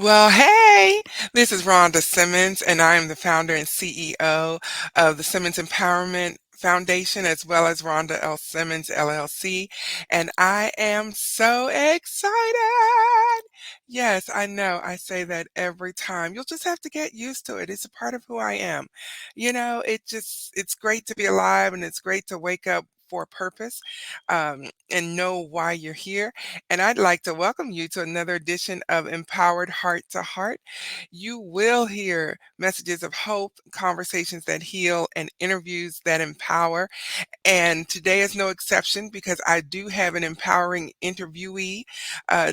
Well, hey, this is Rhonda Simmons, and I am the founder and CEO of the Simmons Empowerment Foundation, as well as Rhonda L. Simmons, LLC. And I am so excited. Yes, I know. I say that every time. You'll just have to get used to it. It's a part of who I am. It's great to be alive and it's great to wake up for a purpose and know why you're here. And I'd like to welcome you to another edition of Empowered Heart to Heart. You will hear messages of hope, conversations that heal, and interviews that empower. And today is no exception because I do have an empowering interviewee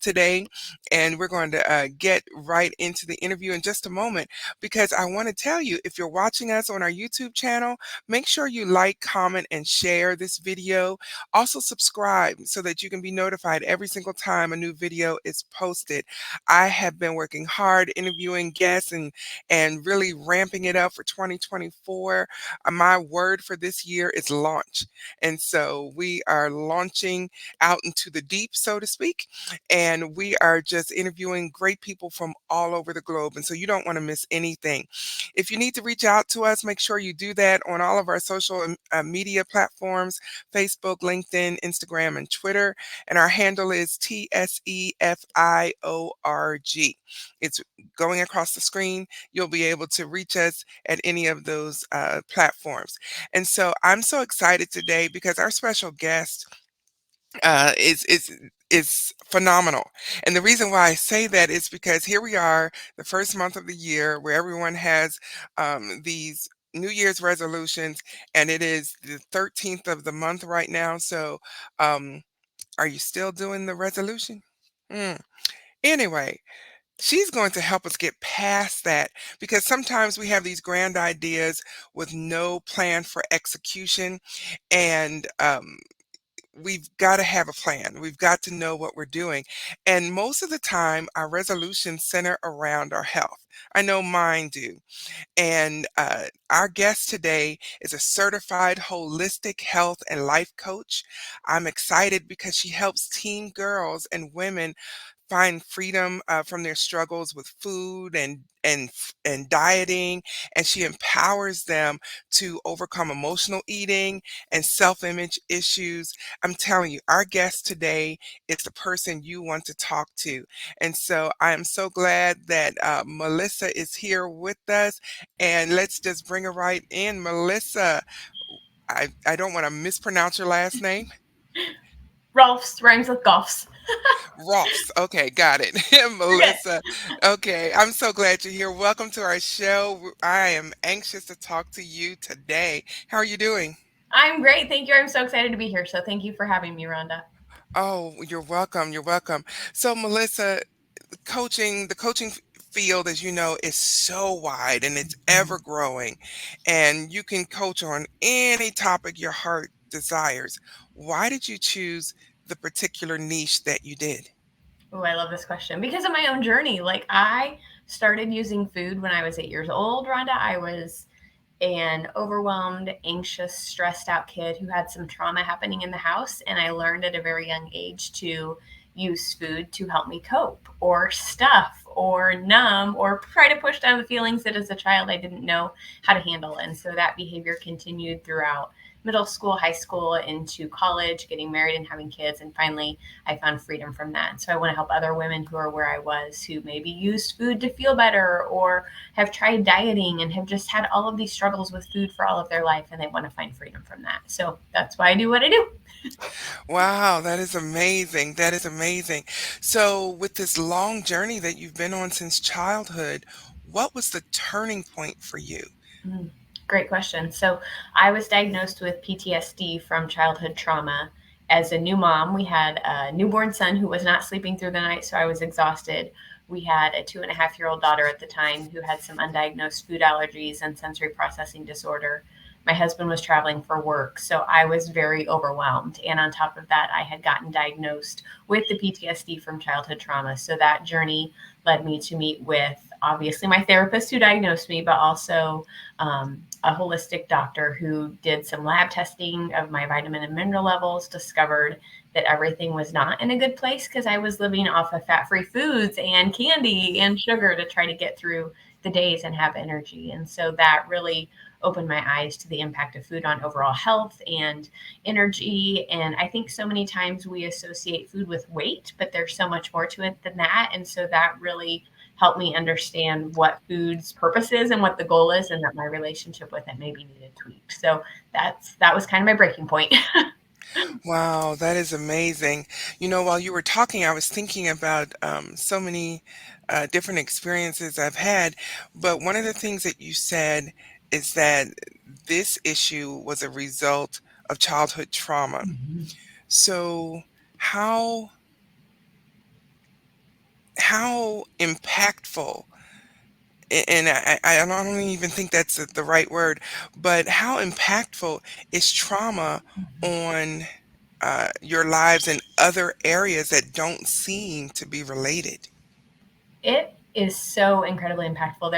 today. And we're going to get right into the interview in just a moment because I want to tell you if you're watching us on our YouTube channel, make sure you like, comment, and share this video. Also, subscribe so that you can be notified every single time a new video is posted. I have been working hard interviewing guests and really ramping it up for 2024. My word for this year is launch. And so we are launching out into the deep, so to speak, and we are just interviewing great people from all over the globe. And so you don't want to miss anything. If you need to reach out to us, make sure you do that on all of our social media platforms: Facebook, LinkedIn, Instagram, and Twitter. And our handle is TSEFIORG. It's going across the screen. You'll be able to reach us at any of those platforms. And so I'm so excited today because our special guest uh, is is is phenomenal. And the reason why I say that is because here we are, the first month of the year, where everyone has these New Year's resolutions, and it is the 13th of the month right now. So, um, are you still doing the resolution? Mm. Anyway, she's going to help us get past that because sometimes we have these grand ideas with no plan for execution. And we've got to have a plan. We've got to know what we're doing. And most of the time, our resolutions center around our health. I know mine do. And our guest today is a certified holistic health and life coach. I'm excited because she helps teen girls and women find freedom from their struggles with food and dieting, and she empowers them to overcome emotional eating and self-image issues. I'm telling you, our guest today is the person you want to talk to, and so I am so glad that Melissa is here with us. And let's just bring her right in. Melissa, I don't want to mispronounce your last name. Rohlfs rhymes with golfs. Rohlfs. Okay, got it. You're good. Melissa. Okay, I'm so glad you're here. Welcome to our show. I am anxious to talk to you today. How are you doing? I'm great. Thank you. I'm so excited to be here. So thank you for having me, Rhonda. Oh, you're welcome. You're welcome. So, Melissa, the coaching field, as you know, is so wide and it's ever growing, and you can coach on any topic your heart desires. Why did you choose the particular niche that you did? Oh, I love this question because of my own journey. Like, I started using food when I was 8 years old, Rhonda. I was an overwhelmed, anxious, stressed out kid who had some trauma happening in the house. And I learned at a very young age to use food to help me cope or stuff or numb or try to push down the feelings that as a child I didn't know how to handle. And so that behavior continued throughout middle school, high school, into college, getting married and having kids. And finally, I found freedom from that. So I want to help other women who are where I was, who maybe used food to feel better or have tried dieting and have just had all of these struggles with food for all of their life, and they want to find freedom from that. So that's why I do what I do. Wow, that is amazing. That is amazing. So, with this long journey that you've been on since childhood, what was the turning point for you? Mm, Great question. So I was diagnosed with PTSD from childhood trauma. As a new mom, we had a newborn son who was not sleeping through the night, so I was exhausted. We had a 2.5-year-old daughter at the time who had some undiagnosed food allergies and sensory processing disorder. my husband was traveling for work. So I was very overwhelmed. And on top of that, I had gotten diagnosed with the PTSD from childhood trauma. So that journey led me to meet with obviously my therapist who diagnosed me, but also a holistic doctor who did some lab testing of my vitamin and mineral levels, discovered that everything was not in a good place because I was living off of fat free foods and candy and sugar to try to get through the days and have energy. And so that really opened my eyes to the impact of food on overall health and energy. And I think so many times we associate food with weight, but there's so much more to it than that. And so that really helped me understand what food's purpose is and what the goal is, and that my relationship with it maybe needed tweaked. So that was kind of my breaking point. Wow, that is amazing. You know, while you were talking, I was thinking about so many different experiences I've had. But one of the things that you said is that this issue was a result of childhood trauma. Mhm. So, how how impactful, and I don't even think that's the right word, but how impactful is trauma on your lives in other areas that don't seem to be related? It is so incredibly impactful.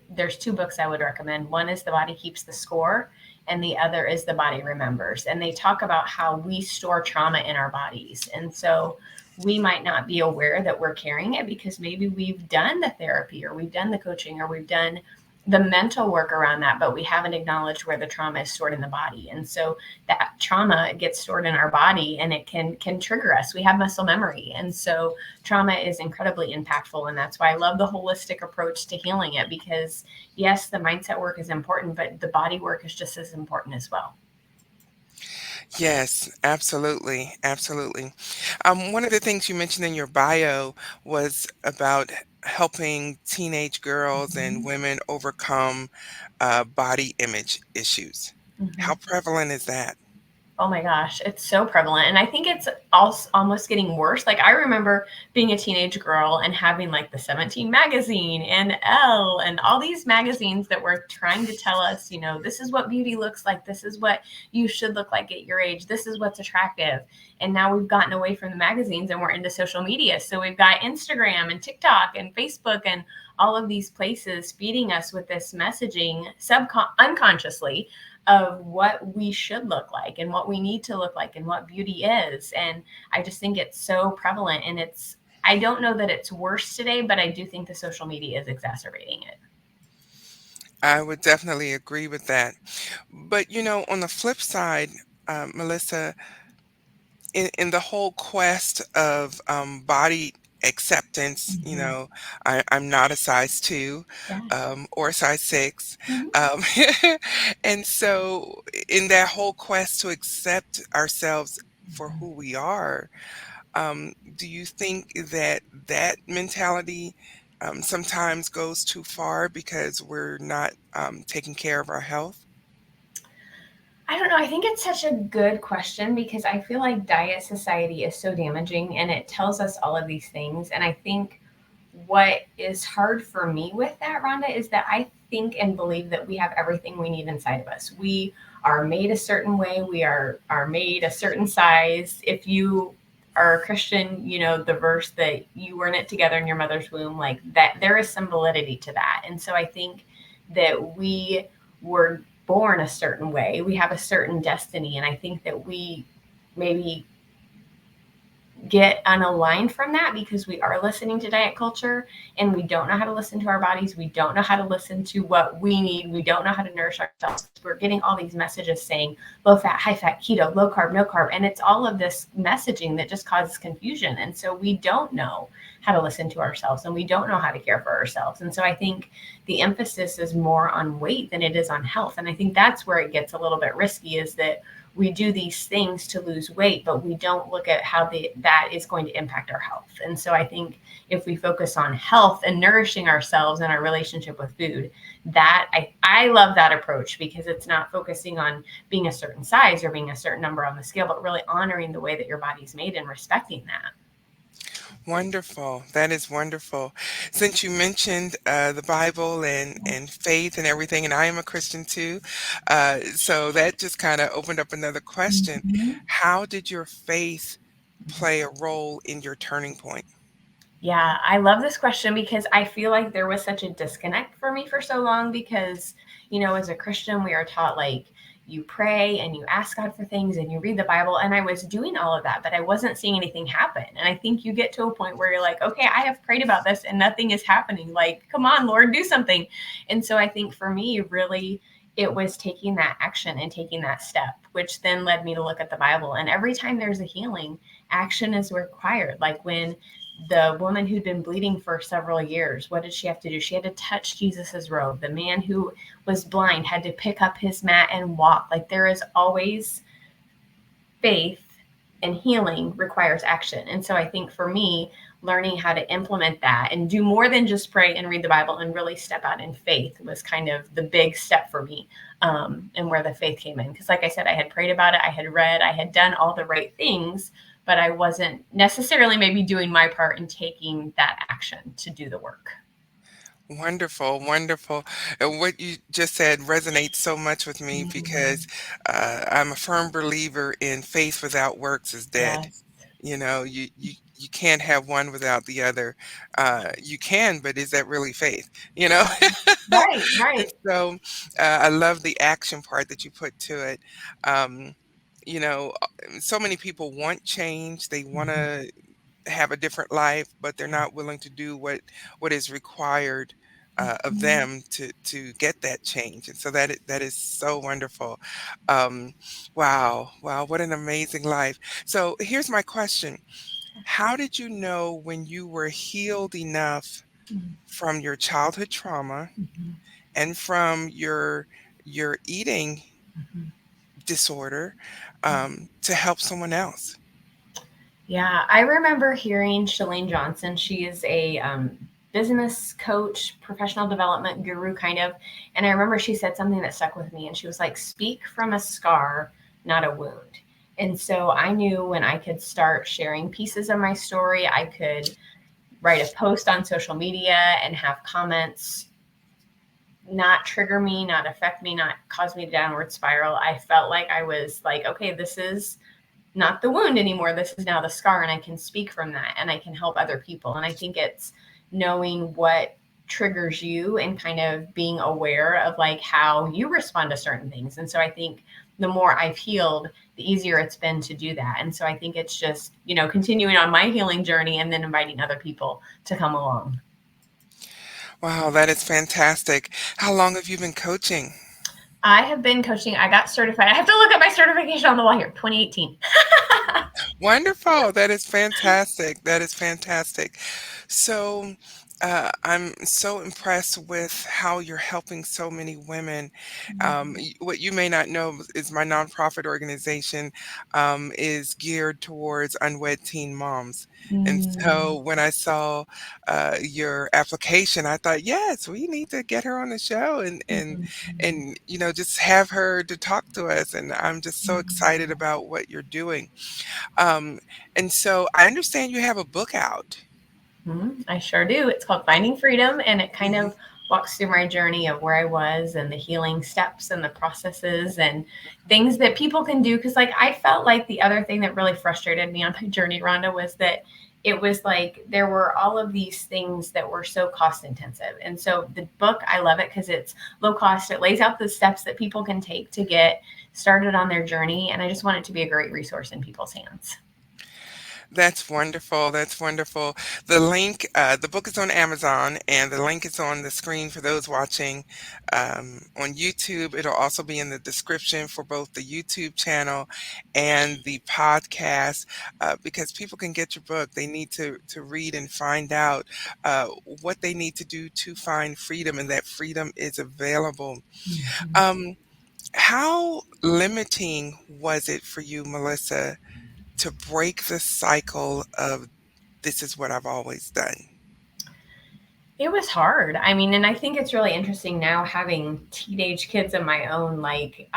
There's two books I would recommend. One is The Body Keeps the Score, and the other is The Body Remembers. And they talk about how we store trauma in our bodies. And so we might not be aware that we're carrying it because maybe we've done the therapy or we've done the coaching or we've done the mental work around that, but we haven't acknowledged where the trauma is stored in the body. And so that trauma gets stored in our body and it can trigger us. We have muscle memory. And so trauma is incredibly impactful. And that's why I love the holistic approach to healing it, because yes, the mindset work is important, but the body work is just as important as well. Yes, absolutely, absolutely. One of the things you mentioned in your bio was about helping teenage girls and Mhm. women overcome body image issues. Mhm. How prevalent is that? Oh my gosh, it's so prevalent. And I think it's also almost getting worse. Like I remember being a teenage girl and having like the 17 magazine and Elle and all these magazines that were trying to tell us, this is what beauty looks like. This is what you should look like at your age. This is what's attractive. And now we've gotten away from the magazines and we're into social media. So we've got Instagram and TikTok and Facebook and all of these places feeding us with this messaging unconsciously of what we should look like and what we need to look like and what beauty is. And I just think it's so prevalent, and I don't know that it's worse today, but I do think the social media is exacerbating it. I would definitely agree with that. But on the flip side, Melissa, in the whole quest of body acceptance, Mm-hmm. I'm not a size two Yeah. or a size six. Mm-hmm. Um, and so, in that whole quest to accept ourselves for who we are, do you think that that mentality sometimes goes too far because we're not taking care of our health? I don't know. I think it's such a good question because I feel like diet society is so damaging and it tells us all of these things. And I think what is hard for me with that, Rhonda, is that I think and believe that we have everything we need inside of us. We are made a certain way, we are made a certain size. If you are a Christian, you know the verse that you were knit together in your mother's womb, like that, there is some validity to that. And so I think that we were born a certain way. We have a certain destiny. And I think that we maybe get unaligned from that because we are listening to diet culture and we don't know how to listen to our bodies. We don't know how to listen to what we need. We don't know how to nourish ourselves. We're getting all these messages saying low fat, high fat, keto, low carb, no carb. And it's all of this messaging that just causes confusion. And so we don't know how to listen to ourselves and we don't know how to care for ourselves. And so I think the emphasis is more on weight than it is on health. And I think that's where it gets a little bit risky, is that we do these things to lose weight, but we don't look at how that is going to impact our health. And so I think if we focus on health and nourishing ourselves and our relationship with food, that I love that approach because it's not focusing on being a certain size or being a certain number on the scale, but really honoring the way that your body's made and respecting that. Wonderful. That is wonderful. Since you mentioned the Bible and faith and everything, and I am a Christian too, so that just kind of opened up another question. Mhm. How did your faith play a role in your turning point? Yeah, I love this question because I feel like there was such a disconnect for me for so long because, as a Christian, we are taught like you pray and you ask God for things and you read the Bible. And I was doing all of that, but I wasn't seeing anything happen. And I think you get to a point where you're like, okay, I have prayed about this and nothing is happening. Like, come on, Lord, do something. And so I think for me, really, it was taking that action and taking that step, which then led me to look at the Bible. And every time there's a healing, action is required. Like when the woman who'd been bleeding for several years, what did she have to do? She had to touch Jesus's robe. The man who was blind had to pick up his mat and walk. Like there is always faith, and healing requires action. And so I think for me, learning how to implement that and do more than just pray and read the Bible and really step out in faith was kind of the big step for me, and where the faith came in. Because, like I said, I had prayed about it, I had read, I had done all the right things, but I wasn't necessarily maybe doing my part in taking that action to do the work. Wonderful, wonderful. And what you just said resonates so much with me Mm, because I'm a firm believer in faith without works is dead. yes. You can't have one without the other. You can, but is that really faith? You know? Yeah. Right, And right. so I love the action part that you put to it. Um, so many people want change. They want Mhm. to have a different life, but they're not willing to do what is required of Mhm. them to get that change. And so that is so wonderful. Um, wow, wow, what an amazing life. So here's my question: how did you know when you were healed enough Mhm. from your childhood trauma Mhm. and from your eating Mhm. disorder to help someone else? Yeah, I remember hearing Shalane Johnson. She is a business coach, professional development guru, kind of. And I remember she said something that stuck with me. And she was like, speak from a scar, not a wound. And so I knew when I could start sharing pieces of my story, I could write a post on social media and have comments not trigger me, not affect me, not cause me to downward spiral. I felt like I was like, okay, this is not the wound anymore. This is now the scar, and I can speak from that and I can help other people. And I think it's knowing what triggers you and kind of being aware of like how you respond to certain things. And so I think the more I've healed, the easier it's been to do that. And so I think it's just, continuing on my healing journey and then inviting other people to come along. Wow, that is fantastic. How long have you been coaching? I have been coaching. I got certified. I have to look at my certification on the wall here. 2018. Wonderful. That is fantastic. That is fantastic. So, I'm so impressed with how you're helping so many women. What you may not know is my nonprofit organization is geared towards unwed teen moms. And Mm, so when I saw your application, I thought, yes, we need to get her on the show and just have her to talk to us. And I'm just so excited about what you're doing. Um, and so I understand you have a book out. I sure do. It's called Finding Freedom, and it kind Mhm. of walks through my journey of where I was and the healing steps and the processes and things that people can do. Because, like, I felt like the other thing that really frustrated me on my journey, Rhonda, was that it was like there were all of these things that were so cost intensive. And so the book, I love it because it's low cost. It lays out the steps that people can take to get started on their journey. And I just want it to be a great resource in people's hands. That's wonderful. That's wonderful. The book is on Amazon, and the link is on the screen for those watching on YouTube. It'll also be in the description for both the YouTube channel and the podcast because people can get your book. They need to read and find out what they need to do to find freedom, and that freedom is available. Mhm. Um, how limiting was it for you, Melissa, to break the cycle of this is what I've always done? It was hard. I mean, and I think it's really interesting now having teenage kids of my own. Like,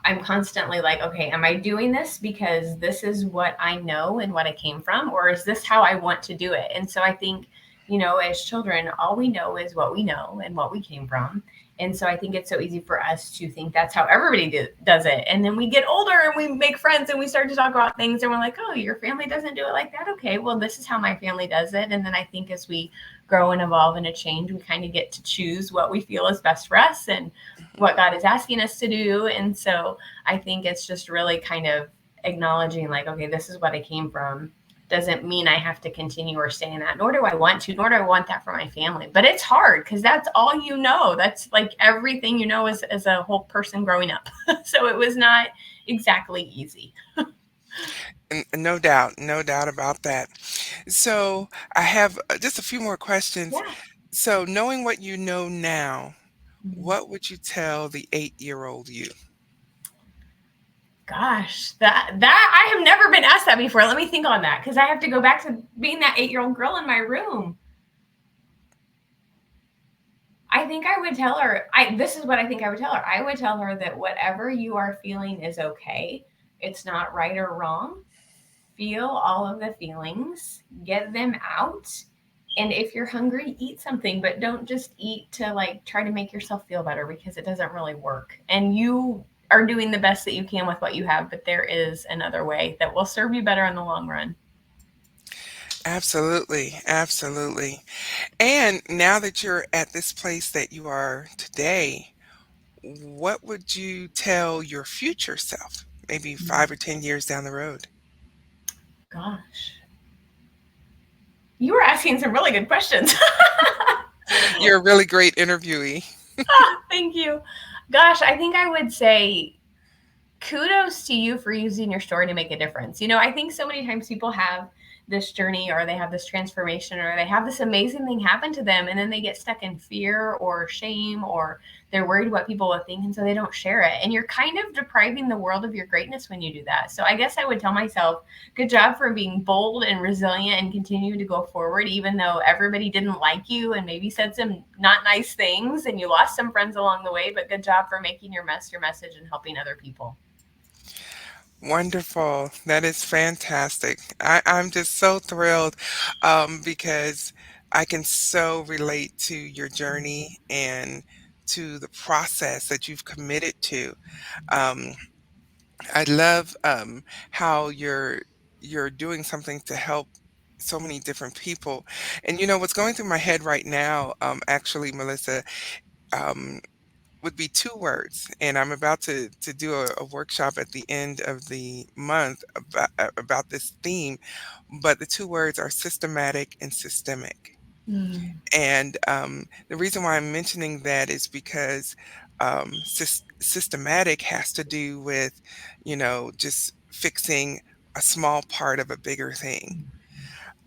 I'm constantly like, okay, am I doing this because this is what I know and what I came from, or is this how I want to do it? And so I think, as children, all we know is what we know and what we came from. And so I think it's so easy for us to think that's how everybody does it. And then we get older and we make friends and we start to talk about things and we're like, oh, your family doesn't do it like that. Okay, well, this is how my family does it. And then I think as we grow and evolve and change, we kind of get to choose what we feel is best for us and what God is asking us to do. And so I think it's just really kind of acknowledging, like, okay, this is what I came from. Doesn't mean I have to continue or stay in that, nor do I want to, nor do I want that for my family. But it's hard because that's all you know. That's like everything you know as a whole person growing up. So it was not exactly easy. No doubt, no doubt about that. So I have just a few more questions. Yeah. So knowing what you know now, Mm. what would you tell the 8-year-old you? Gosh, that I have never been asked that before. Let me think on that because I have to go back to being that 8-year-old girl in my room. I think I would tell her, this is what I think I would tell her. I would tell her that whatever you are feeling is okay. It's not right or wrong. Feel all of the feelings, get them out. And if you're hungry, eat something, but don't just eat to like try to make yourself feel better because it doesn't really work. And you are doing the best that you can with what you have, but there is another way that will serve you better in the long run. Absolutely, absolutely. And now that you're at this place that you are today, what would you tell your future self, maybe 5 or 10 years down the road? Gosh, you were asking some really good questions. You're a really great interviewee. Thank you. Gosh, I think I would say kudos to you for using your story to make a difference. I think so many times people have this journey or they have this transformation or they have this amazing thing happen to them and then they get stuck in fear or shame or they're worried what people will think and so they don't share it. And you're kind of depriving the world of your greatness when you do that. So I guess I would tell myself, good job for being bold and resilient and continue to go forward even though everybody didn't like you and maybe said some not nice things and you lost some friends along the way, but good job for making your message and helping other people. Wonderful. That is fantastic. I'm just so thrilled because I can so relate to your journey and to the process that you've committed to. Um, I love how you're doing something to help so many different people. And what's going through my head right now, actually, Melissa, um, would be two words, and I'm about to do a workshop at the end of the month about this theme, but the two words are systematic and systemic. Mm. And the reason why I'm mentioning that is because systematic has to do with, just fixing a small part of a bigger thing,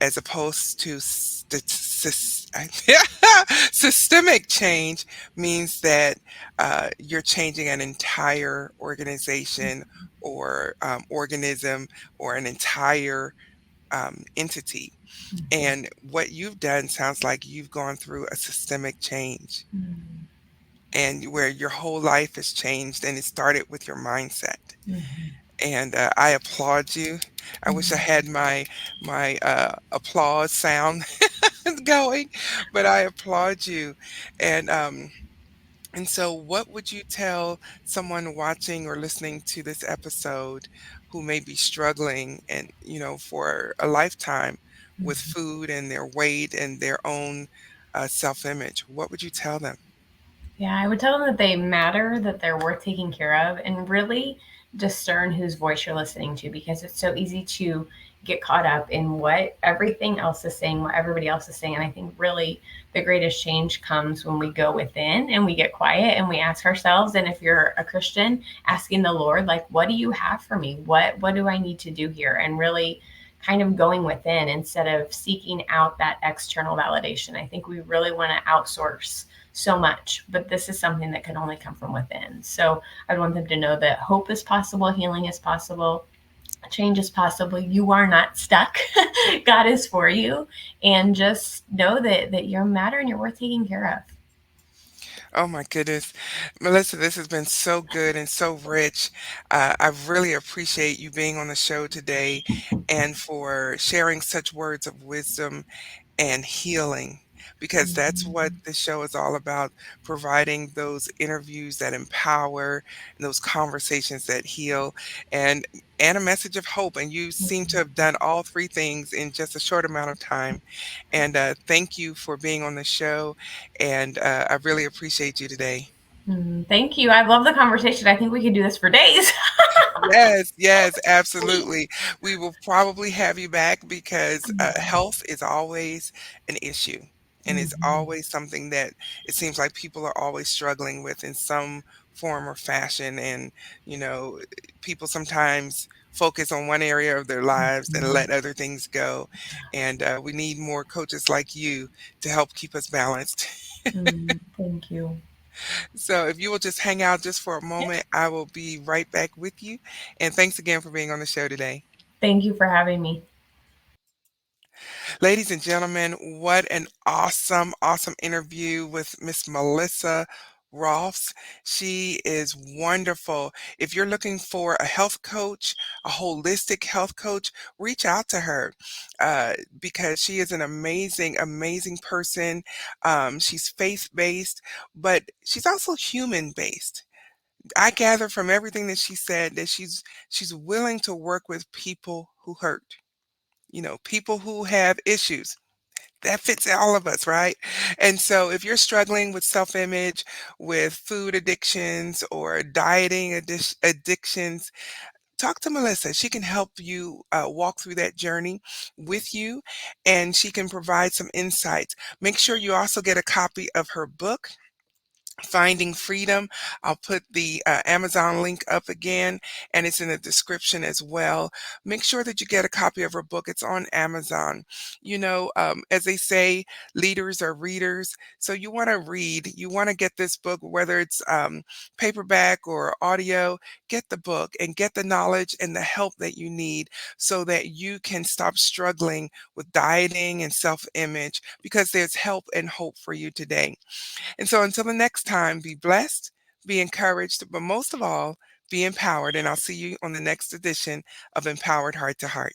as opposed to systemic change means that you're changing an entire organization or organism or an entire entity. And what you've done sounds like you've gone through a systemic change Mm. and where your whole life has changed and it started with your mindset. Mhm. And I applaud you. I wish I Mhm. had my applause sound going, but I applaud you. And so what would you tell someone watching or listening to this episode who may be struggling and for a lifetime with Mhm. food and their weight and their own self-image? What would you tell them? Yeah, I would tell them that they matter, that they're worth taking care of, and really discern whose voice you're listening to because it's so easy to get caught up in what everything else is saying, what everybody else is saying. And I think really the greatest change comes when we go within and we get quiet and we ask ourselves. And if you're a Christian, asking the Lord, like, what do you have for me? What do I need to do here? And really kind of going within instead of seeking out that external validation. I think we really want to outsource so much, but this is something that can only come from within. So I want them to know that hope is possible, healing is possible, change is possible. You are not stuck. God is for you, and just know that you're matter and you're worth taking care of. Oh my goodness. Melissa, this has been so good and so rich. I really appreciate you being on the show today and for sharing such words of wisdom and healing, because that's what Mhm. this show is all about, providing those interviews that empower and those conversations that heal, and a message of hope. And you seem to have done all three things in just a short amount of time. And thank you for being on the show. And I really appreciate you today. Thank you. I love the conversation. I think we could do this for days. Yes, yes, absolutely. We will probably have you back because health is always an issue. And it's Mhm. always something that it seems like people are always struggling with in some form or fashion. And, you know, people sometimes focus on one area of their lives and Mhm. let other things go. And we need more coaches like you to help keep us balanced. Thank you. So if you will just hang out just for a Yeah. moment, I will be right back with you. And thanks again for being on the show today. Thank you for having me. Ladies and gentlemen, what an awesome, awesome interview with Miss Melissa Rohlfs. She is wonderful. If you're looking for a health coach, a holistic health coach, reach out to her because she is an amazing, amazing person. She's faith based, but she's also human based. I gather from everything that she said that she's willing to work with people who hurt, people who have issues. That fits all of us, right? And so if you're struggling with self-image, with food addictions or dieting addictions, talk to Melissa. She can help you walk through that journey with you, and she can provide some insights. Make sure you also get a copy of her book, Finding Freedom. I'll put the Amazon link up again, and it's in the description as well. Make sure that you get a copy of her book. It's on Amazon. As they say, leaders are readers. So you want to read, you want to get this book, whether it's paperback or audio, get the book and get the knowledge and the help that you need so that you can stop struggling with dieting and self image because there's help and hope for you today. And so until the next time, be blessed, be encouraged, but most of all, be empowered. And I'll see you on the next edition of Empowered Heart to Heart.